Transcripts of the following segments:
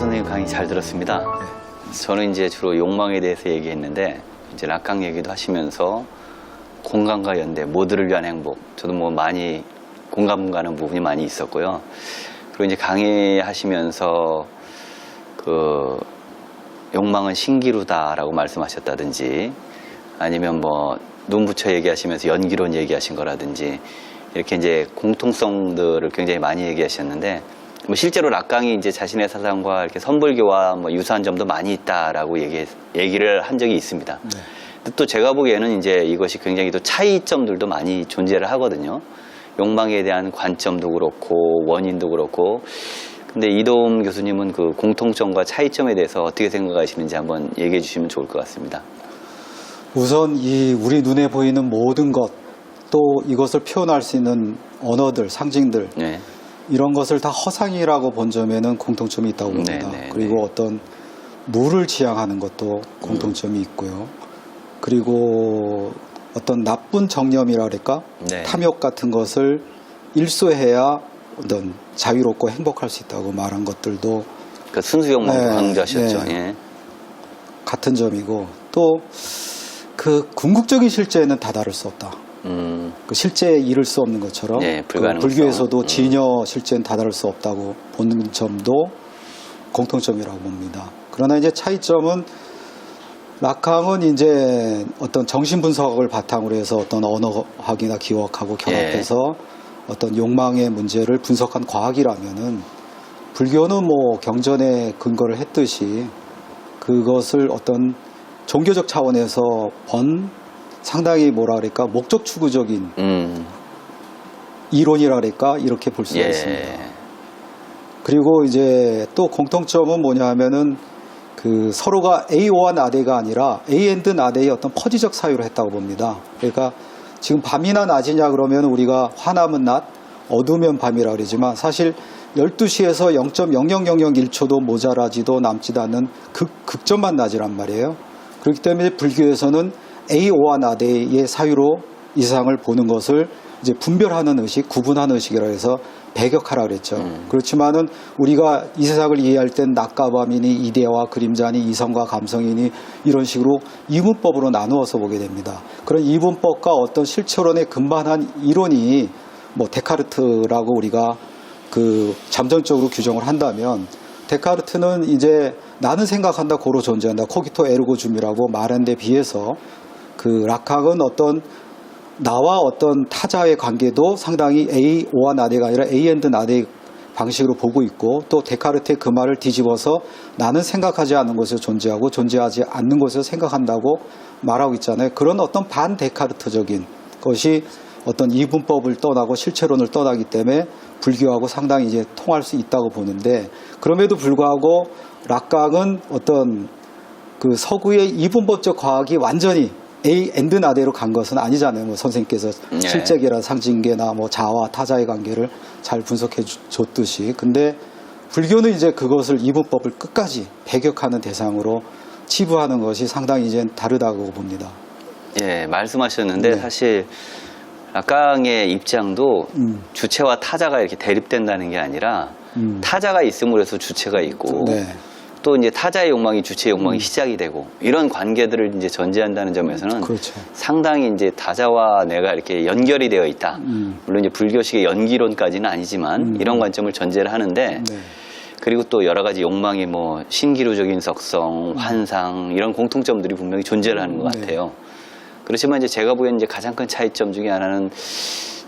선생님 강의 잘 들었습니다. 저는 이제 주로 욕망에 대해서 얘기했는데 이제 락강 얘기도 하시면서 공감과 연대, 모두를 위한 행복. 저도 뭐 많이 공감 가는 부분이 많이 있었고요. 그리고 이제 강의하시면서 그 욕망은 신기루다라고 말씀하셨다든지 아니면 뭐 눈 붙여 얘기하시면서 연기론 얘기하신 거라든지 이렇게 이제 공통성들을 굉장히 많이 얘기하셨는데 뭐 실제로 락강이 이제 자신의 사상과 이렇게 선불교와 뭐 유사한 점도 많이 있다라고 얘기를 한 적이 있습니다. 근데 또 제가 보기에는 이제 이것이 굉장히 또 차이점들도 많이 존재를 하거든요. 욕망에 대한 관점도 그렇고 원인도 그렇고. 근데 이도움 교수님은 그 공통점과 차이점에 대해서 어떻게 생각하시는지 한번 얘기해 주시면 좋을 것 같습니다. 우선 이 우리 눈에 보이는 모든 것, 또 이것을 표현할 수 있는 언어들, 상징들, 네. 이런 것을 다 허상이라고 본 점에는 공통점이 있다고 봅니다. 그리고 어떤 물을 지향하는 것도 공통점이 있고요. 그리고 어떤 나쁜 정념이라 그럴까? 탐욕 같은 것을 일소해야 어떤 자유롭고 행복할 수 있다고 말한 것들도 그 순수 욕망도 강조하셨죠. 예. 같은 점이고, 또 그 궁극적인 실제는 다다를 수 없다. 그 실제에 이를 수 없는 것처럼 그 불교에서도 진여 실제는 다다를 수 없다고 보는 점도 공통점이라고 봅니다. 그러나 이제 차이점은 락강은 이제 어떤 정신 분석을 바탕으로 해서 어떤 언어학이나 기억하고 결합해서 어떤 욕망의 문제를 분석한 과학이라면은 불교는 뭐 경전에 근거를 했듯이 그것을 어떤 종교적 차원에서 번 상당히 뭐라 그럴까 목적 추구적인 이론이라 그럴까 이렇게 볼 수가 있습니다. 그리고 이제 또 공통점은 뭐냐 하면은 그 서로가 A와 나대가 아니라 A and 나대의 어떤 퍼지적 사유를 했다고 봅니다. 그러니까 지금 밤이나 낮이냐 그러면 우리가 화나면 낮, 어두우면 밤이라 그러지만 사실 12시에서 0.00001초도 모자라지도 남지도 않는 극점만 낮이란 말이에요. 그렇기 때문에 불교에서는 A와 나대의 사유로 이 세상을 보는 것을 이제 분별하는 의식, 구분하는 의식이라 해서 배격하라 그랬죠. 그렇지만은 우리가 이 세상을 이해할 땐 낮과 밤이니 이데와 그림자니 이성과 감성이니 이런 식으로 이분법으로 나누어서 보게 됩니다. 그런 이분법과 어떤 실체론의 근반한 이론이 뭐 데카르트라고 우리가 그 잠정적으로 규정을 한다면 데카르트는 이제 나는 생각한다 고로 존재한다 코기토 에르고 줌이라고 말한 데 비해서 그 락강은 어떤 나와 어떤 타자의 관계도 상당히 A와 나대가 아니라 A and 나대의 방식으로 보고 있고 또 데카르트의 그 말을 뒤집어서 나는 생각하지 않는 곳에서 존재하고 존재하지 않는 곳에서 생각한다고 말하고 있잖아요. 그런 어떤 반 데카르트적인 것이 어떤 이분법을 떠나고 실체론을 떠나기 때문에 불교하고 상당히 이제 통할 수 있다고 보는데 그럼에도 불구하고 락강은 어떤 그 서구의 이분법적 과학이 완전히 A and 나대로 간 것은 아니잖아요. 뭐 선생님께서 실제계나 상징계나 뭐 자와 타자의 관계를 잘 분석해 줬듯이. 근데 불교는 이제 그것을 이분법을 끝까지 배격하는 대상으로 치부하는 것이 상당히 이제 다르다고 봅니다. 예, 말씀하셨는데 사실 락강의 입장도 주체와 타자가 이렇게 대립된다는 게 아니라 타자가 있음으로 해서 주체가 있고 또 이제 타자의 욕망이 주체의 욕망이 시작이 되고 이런 관계들을 이제 전제한다는 점에서는 상당히 이제 타자와 내가 이렇게 연결이 되어 있다. 물론 이제 불교식의 연기론까지는 아니지만 이런 관점을 전제를 하는데 그리고 또 여러 가지 욕망이 뭐 신기루적인 속성, 환상 이런 공통점들이 분명히 존재를 하는 것 같아요. 그렇지만 이제 제가 보기엔 이제 가장 큰 차이점 중에 하나는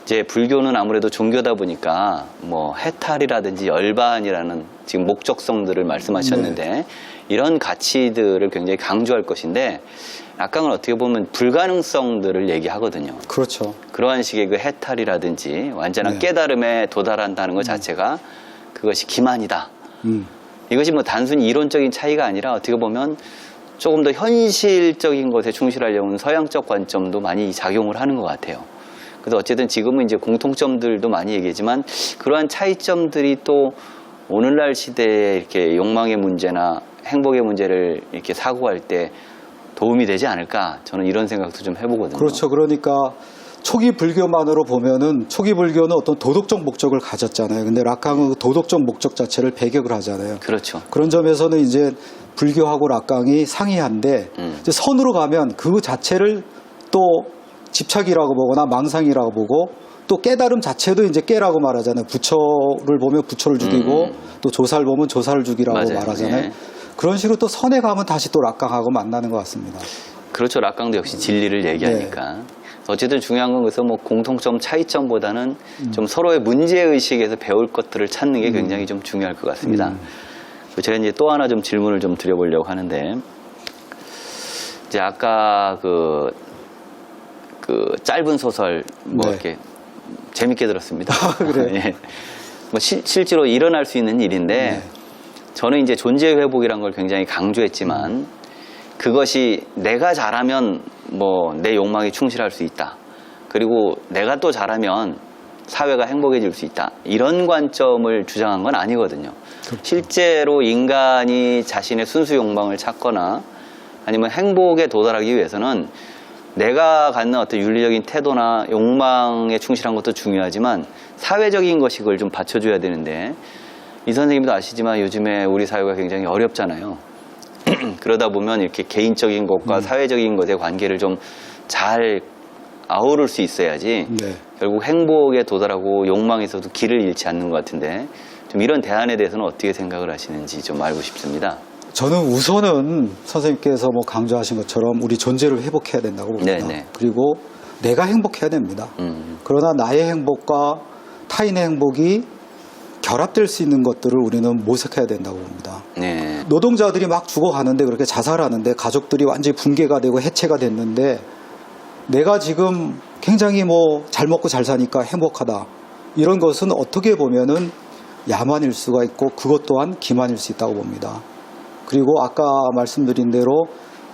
이제 불교는 아무래도 종교다 보니까 뭐 해탈이라든지 열반이라는 지금 목적성들을 말씀하셨는데 이런 가치들을 굉장히 강조할 것인데 락강은 어떻게 보면 불가능성들을 얘기하거든요. 그렇죠. 그러한 식의 그 해탈이라든지 완전한 깨달음에 도달한다는 것 자체가 그것이 기만이다. 이것이 뭐 단순히 이론적인 차이가 아니라 어떻게 보면 조금 더 현실적인 것에 충실하려는 서양적 관점도 많이 작용을 하는 것 같아요. 그래서 어쨌든 지금은 이제 공통점들도 많이 얘기하지만 그러한 차이점들이 또 오늘날 시대에 이렇게 욕망의 문제나 행복의 문제를 이렇게 사고할 때 도움이 되지 않을까 저는 이런 생각도 좀 해보거든요. 그렇죠. 그러니까 초기 불교만으로 보면은 초기 불교는 어떤 도덕적 목적을 가졌잖아요. 근데 락강은 그 도덕적 목적 자체를 배격을 하잖아요. 그렇죠. 그런 점에서는 이제 불교하고 락강이 상이한데 이제 선으로 가면 그 자체를 또 집착이라고 보거나 망상이라고 보고 또 깨달음 자체도 이제 깨라고 말하잖아요. 부처를 보면 부처를 죽이고 또 조사를 보면 조사를 죽이라고 맞아요. 말하잖아요. 예. 그런 식으로 또 선에 가면 다시 또 락강하고 만나는 것 같습니다. 그렇죠. 락강도 역시 진리를 얘기하니까. 어쨌든 중요한 건 그래서 뭐 공통점, 차이점보다는 좀 서로의 문제의식에서 배울 것들을 찾는 게 굉장히 좀 중요할 것 같습니다. 제가 이제 또 하나 좀 질문을 좀 드려보려고 하는데, 이제 아까 그 짧은 소설 뭐 네. 이렇게 재밌게 들었습니다. 그래요? 예. 뭐 실제로 일어날 수 있는 일인데, 네. 저는 이제 존재 회복이란 걸 굉장히 강조했지만, 그것이 내가 잘하면 뭐 내 욕망에 충실할 수 있다. 그리고 내가 또 잘하면 사회가 행복해질 수 있다. 이런 관점을 주장한 건 아니거든요. 실제로 인간이 자신의 순수 욕망을 찾거나 아니면 행복에 도달하기 위해서는 내가 갖는 어떤 윤리적인 태도나 욕망에 충실한 것도 중요하지만 사회적인 것이 그걸 좀 받쳐줘야 되는데, 이 선생님도 아시지만 요즘에 우리 사회가 굉장히 어렵잖아요. 그러다 보면 이렇게 개인적인 것과 사회적인 것의 관계를 좀 잘 아우를 수 있어야지 네. 결국 행복에 도달하고 욕망에서도 길을 잃지 않는 것 같은데, 좀 이런 대안에 대해서는 어떻게 생각을 하시는지 좀 알고 싶습니다. 저는 우선은 선생님께서 뭐 강조하신 것처럼 우리 존재를 회복해야 된다고 봅니다. 네네. 그리고 내가 행복해야 됩니다. 그러나 나의 행복과 타인의 행복이 결합될 수 있는 것들을 우리는 모색해야 된다고 봅니다. 네. 노동자들이 막 죽어가는데 그렇게 자살하는데 가족들이 완전히 붕괴가 되고 해체가 됐는데 내가 지금 굉장히 뭐 잘 먹고 잘 사니까 행복하다. 이런 것은 어떻게 보면은 야만일 수가 있고 그것 또한 기만일 수 있다고 봅니다. 그리고 아까 말씀드린 대로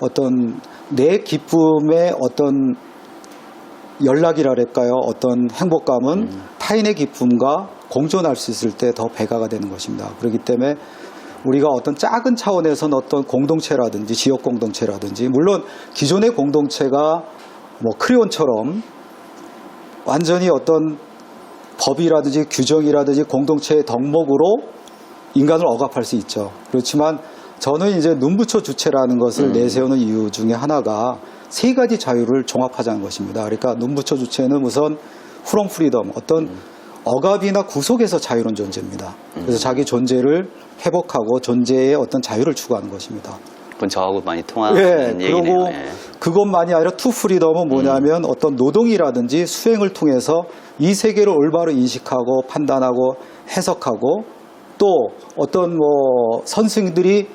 어떤 내 기쁨의 어떤 연락이랄까요? 어떤 행복감은 타인의 기쁨과 공존할 수 있을 때 더 배가가 되는 것입니다. 그렇기 때문에 우리가 어떤 작은 차원에서는 어떤 공동체라든지 지역 공동체라든지, 물론 기존의 공동체가 뭐 크리온처럼 완전히 어떤 법이라든지 규정이라든지 공동체의 덕목으로 인간을 억압할 수 있죠. 그렇지만 저는 이제 눈부처 주체라는 것을 내세우는 이유 중에 하나가 세 가지 자유를 종합하자는 것입니다. 그러니까 눈부처 주체는 우선 프롬 프리덤, 어떤 억압이나 구속에서 자유로운 존재입니다. 그래서 자기 존재를 회복하고 존재의 어떤 자유를 추구하는 것입니다. 그건 저하고 많이 통하는 예, 얘기네요. 그리고 예. 그것만이 아니라 투 프리덤은 뭐냐면 어떤 노동이라든지 수행을 통해서 이 세계를 올바로 인식하고 판단하고 해석하고 또 어떤 뭐 선생들이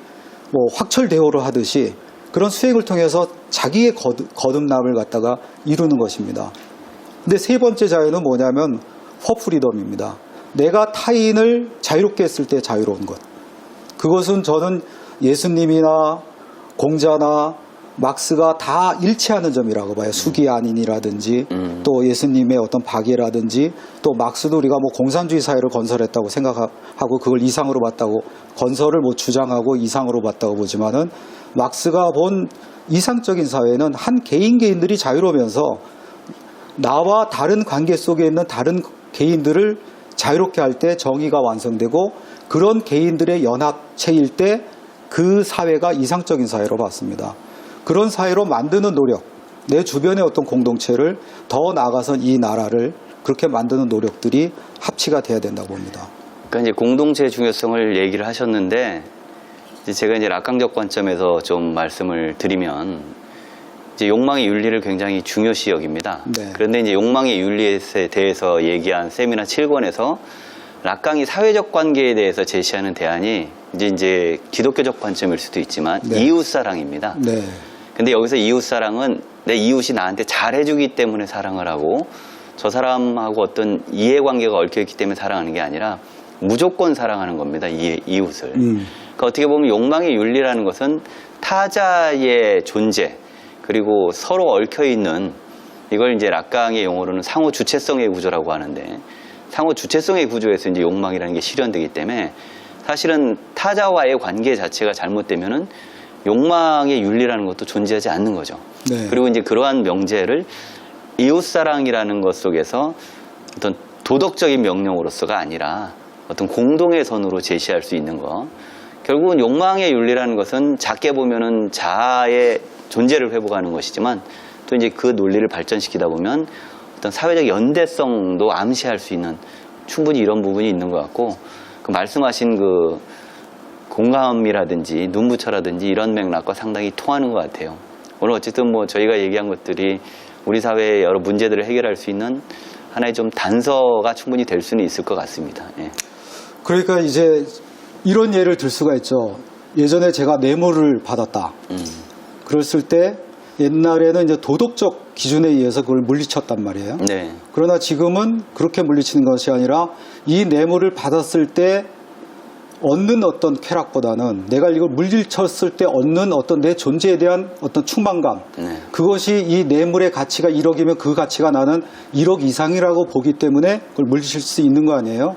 뭐 확철대오를 하듯이 그런 수행을 통해서 자기의 거듭남을 갖다가 이루는 것입니다. 근데 세 번째 자유는 뭐냐면 퍼프리덤입니다. 내가 타인을 자유롭게 했을 때 자유로운 것. 그것은 저는 예수님이나 공자나 막스가 다 일치하는 점이라고 봐요. 수기안인이라든지 또 예수님의 어떤 박애라든지 또 막스도 우리가 뭐 공산주의 사회를 건설했다고 생각하고 그걸 이상으로 봤다고 건설을 뭐 주장하고 이상으로 봤다고 보지만은 막스가 본 이상적인 사회는 한 개인들이 자유로우면서 나와 다른 관계 속에 있는 다른 개인들을 자유롭게 할 때 정의가 완성되고 그런 개인들의 연합체일 때 그 사회가 이상적인 사회로 봤습니다. 그런 사회로 만드는 노력, 내 주변의 어떤 공동체를 더 나아가서 이 나라를 그렇게 만드는 노력들이 합치가 돼야 된다고 봅니다. 그러니까 이제 공동체의 중요성을 얘기를 하셨는데, 이제 제가 이제 락강적 관점에서 좀 말씀을 드리면, 이제 욕망의 윤리를 굉장히 중요시 여깁니다. 네. 그런데 이제 욕망의 윤리에 대해서 얘기한 세미나 7권에서 락강이 사회적 관계에 대해서 제시하는 대안이 이제 기독교적 관점일 수도 있지만 네. 이웃사랑입니다. 네. 근데 여기서 이웃사랑은 내 이웃이 나한테 잘해주기 때문에 사랑을 하고 저 사람하고 어떤 이해관계가 얽혀있기 때문에 사랑하는 게 아니라 무조건 사랑하는 겁니다. 이웃을. 그러니까 어떻게 보면 욕망의 윤리라는 것은 타자의 존재 그리고 서로 얽혀있는, 이걸 이제 락강의 용어로는 상호 주체성의 구조라고 하는데, 상호 주체성의 구조에서 이제 욕망이라는 게 실현되기 때문에 사실은 타자와의 관계 자체가 잘못되면은 욕망의 윤리라는 것도 존재하지 않는 거죠. 네. 그리고 이제 그러한 명제를 이웃사랑이라는 것 속에서 어떤 도덕적인 명령으로서가 아니라 어떤 공동의 선으로 제시할 수 있는 것. 결국은 욕망의 윤리라는 것은 작게 보면은 자아의 존재를 회복하는 것이지만 또 이제 그 논리를 발전시키다 보면 어떤 사회적 연대성도 암시할 수 있는 충분히 이런 부분이 있는 것 같고, 그 말씀하신 그 공감이라든지 눈부처라든지 이런 맥락과 상당히 통하는 것 같아요. 오늘 어쨌든 뭐 저희가 얘기한 것들이 우리 사회의 여러 문제들을 해결할 수 있는 하나의 좀 단서가 충분히 될 수는 있을 것 같습니다. 예. 그러니까 이제 이런 예를 들 수가 있죠. 예전에 제가 뇌물을 받았다. 그랬을 때 옛날에는 이제 도덕적 기준에 의해서 그걸 물리쳤단 말이에요. 네. 그러나 지금은 그렇게 물리치는 것이 아니라 이 뇌물을 받았을 때 얻는 어떤 쾌락보다는 내가 이걸 물리쳤을 때 얻는 어떤 내 존재에 대한 어떤 충만감, 네. 그것이 이 뇌물의 가치가 1억이면 그 가치가 나는 1억 이상이라고 보기 때문에 그걸 물리칠 수 있는 거 아니에요.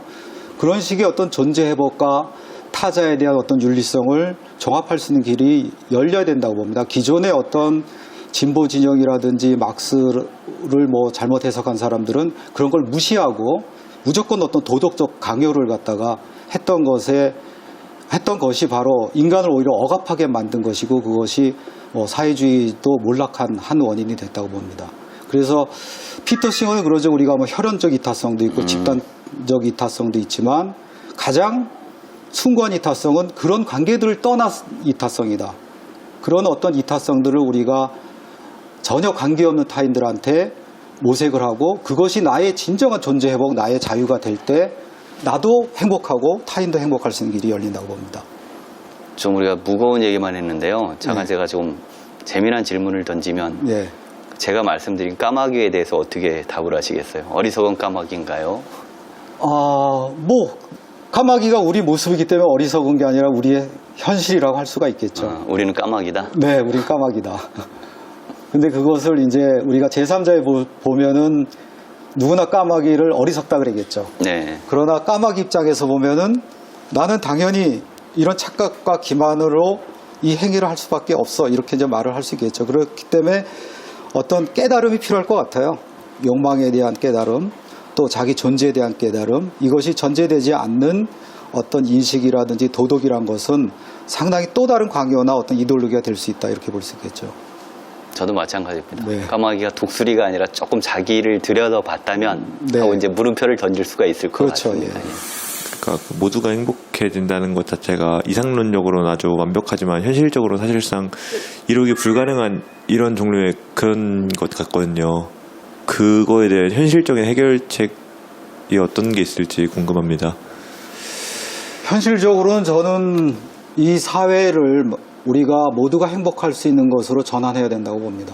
그런 식의 어떤 존재 회복과 타자에 대한 어떤 윤리성을 종합할 수 있는 길이 열려야 된다고 봅니다. 기존의 어떤 진보 진영이라든지 막스를 뭐 잘못 해석한 사람들은 그런 걸 무시하고 무조건 어떤 도덕적 강요를 갖다가 했던 것이 바로 인간을 오히려 억압하게 만든 것이고, 그것이 사회주의도 몰락한 한 원인이 됐다고 봅니다. 그래서 피터 싱어는 그러죠. 우리가 뭐 혈연적 이타성도 있고 집단적 이타성도 있지만 가장 숭고한 이타성은 그런 관계들을 떠난 이타성이다. 그런 어떤 이타성들을 우리가 전혀 관계없는 타인들한테 모색을 하고 그것이 나의 진정한 존재 회복, 나의 자유가 될 때 나도 행복하고 타인도 행복할 수 있는 길이 열린다고 봅니다. 좀 우리가 무거운 얘기만 했는데요. 잠깐 네. 제가 좀 재미난 질문을 던지면 예. 제가 말씀드린 까마귀에 대해서 어떻게 답을 하시겠어요? 어리석은 까마귀인가요? 뭐 까마귀가 우리 모습이기 때문에 어리석은 게 아니라 우리의 현실이라고 할 수가 있겠죠. 우리는 까마귀다? 네, 우린 까마귀다. 근데 그것을 이제 우리가 제3자에 보면은 누구나 까마귀를 어리석다 그러겠죠. 네. 그러나 까마귀 입장에서 보면은 나는 당연히 이런 착각과 기만으로 이 행위를 할 수밖에 없어. 이렇게 이제 말을 할 수 있겠죠. 그렇기 때문에 어떤 깨달음이 필요할 것 같아요. 욕망에 대한 깨달음, 또 자기 존재에 대한 깨달음, 이것이 전제되지 않는 어떤 인식이라든지 도덕이란 것은 상당히 또 다른 광요나 어떤 이데올로기가 될 수 있다. 이렇게 볼 수 있겠죠. 저도 마찬가지입니다. 네. 까마귀가 독수리가 아니라 조금 자기를 들여다봤다면 네. 하고 이제 물음표를 던질 수가 있을 것 그렇죠, 같습니다. 예. 그러니까 모두가 행복해진다는 것 자체가 이상론적으로는 아주 완벽하지만 현실적으로 사실상 이루기 불가능한 이런 종류의 그런 것 같거든요. 그거에 대한 현실적인 해결책이 어떤 게 있을지 궁금합니다. 현실적으로는 저는 이 사회를 우리가 모두가 행복할 수 있는 것으로 전환해야 된다고 봅니다.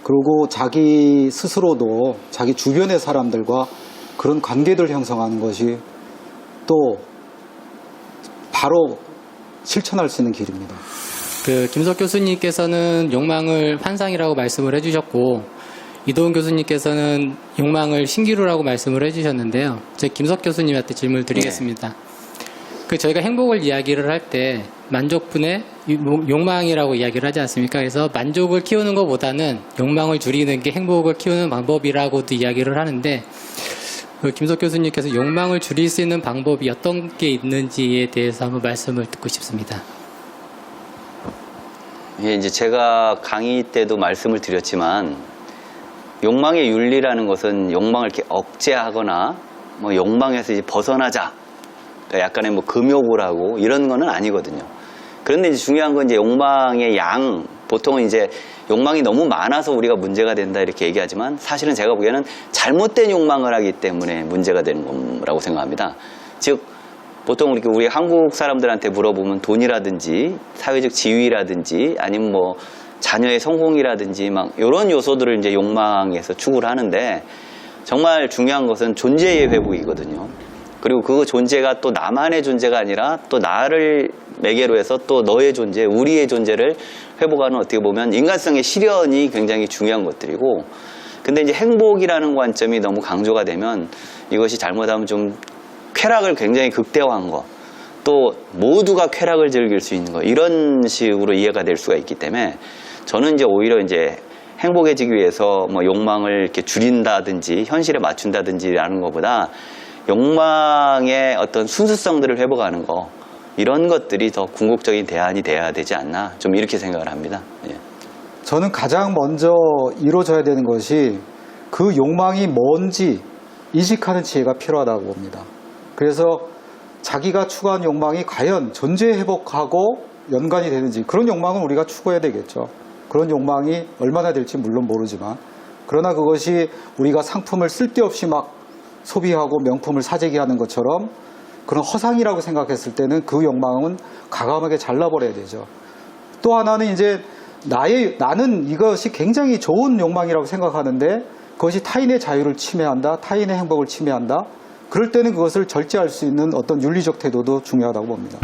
그리고 자기 스스로도 자기 주변의 사람들과 그런 관계들을 형성하는 것이 또 바로 실천할 수 있는 길입니다. 김석 교수님께서는 욕망을 환상이라고 말씀을 해주셨고, 이도훈 교수님께서는 욕망을 신기루라고 말씀을 해주셨는데요. 제 김석 교수님한테 질문을 드리겠습니다. 저희가 행복을 이야기를 할 때 만족분의 욕망이라고 이야기를 하지 않습니까? 그래서 만족을 키우는 것보다는 욕망을 줄이는 게 행복을 키우는 방법이라고도 이야기를 하는데, 김석 교수님께서 욕망을 줄일 수 있는 방법이 어떤 게 있는지에 대해서 한번 말씀을 듣고 싶습니다. 예, 이제 제가 강의 때도 말씀을 드렸지만 욕망의 윤리라는 것은 욕망을 이렇게 억제하거나 뭐 욕망에서 이제 벗어나자, 그러니까 약간의 뭐 금욕을 하고 이런 거는 아니거든요. 그런데 이제 중요한 건 이제 욕망의 양, 보통은 이제 욕망이 너무 많아서 우리가 문제가 된다 이렇게 얘기하지만 사실은 제가 보기에는 잘못된 욕망을 하기 때문에 문제가 되는 거라고 생각합니다. 즉 보통 우리 한국 사람들한테 물어보면 돈이라든지 사회적 지위라든지 아니면 뭐 자녀의 성공이라든지 막 이런 요소들을 이제 욕망에서 추구를 하는데, 정말 중요한 것은 존재의 회복이거든요. 그리고 그 존재가 또 나만의 존재가 아니라 또 나를 매개로 해서 또 너의 존재, 우리의 존재를 회복하는, 어떻게 보면 인간성의 실현이 굉장히 중요한 것들이고, 근데 이제 행복이라는 관점이 너무 강조가 되면 이것이 잘못하면 좀 쾌락을 굉장히 극대화한 거, 또 모두가 쾌락을 즐길 수 있는 거, 이런 식으로 이해가 될 수가 있기 때문에 저는 이제 오히려 이제 행복해지기 위해서 뭐 욕망을 이렇게 줄인다든지 현실에 맞춘다든지라는 것보다 욕망의 어떤 순수성들을 회복하는 거, 이런 것들이 더 궁극적인 대안이 돼야 되지 않나, 좀 이렇게 생각을 합니다. 예. 저는 가장 먼저 이루어져야 되는 것이 그 욕망이 뭔지 인식하는 지혜가 필요하다고 봅니다. 그래서 자기가 추구한 욕망이 과연 존재 회복하고 연관이 되는지, 그런 욕망은 우리가 추구해야 되겠죠. 그런 욕망이 얼마나 될지 물론 모르지만, 그러나 그것이 우리가 상품을 쓸데없이 막 소비하고 명품을 사재기 하는 것처럼 그런 허상이라고 생각했을 때는 그 욕망은 과감하게 잘라버려야 되죠. 또 하나는 이제 나는 이것이 굉장히 좋은 욕망이라고 생각하는데 그것이 타인의 자유를 침해한다, 타인의 행복을 침해한다. 그럴 때는 그것을 절제할 수 있는 어떤 윤리적 태도도 중요하다고 봅니다.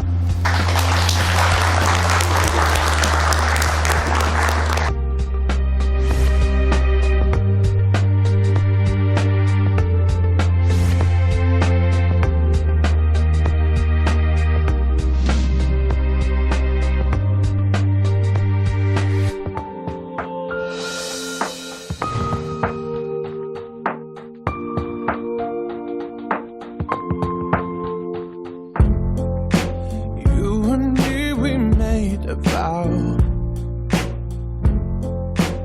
You and me, we made a vow,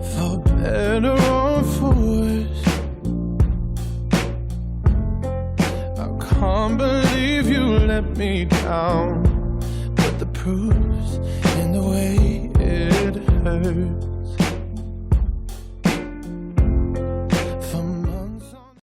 for better or for worse. I can't believe you let me down, but the proof's in the way it hurt.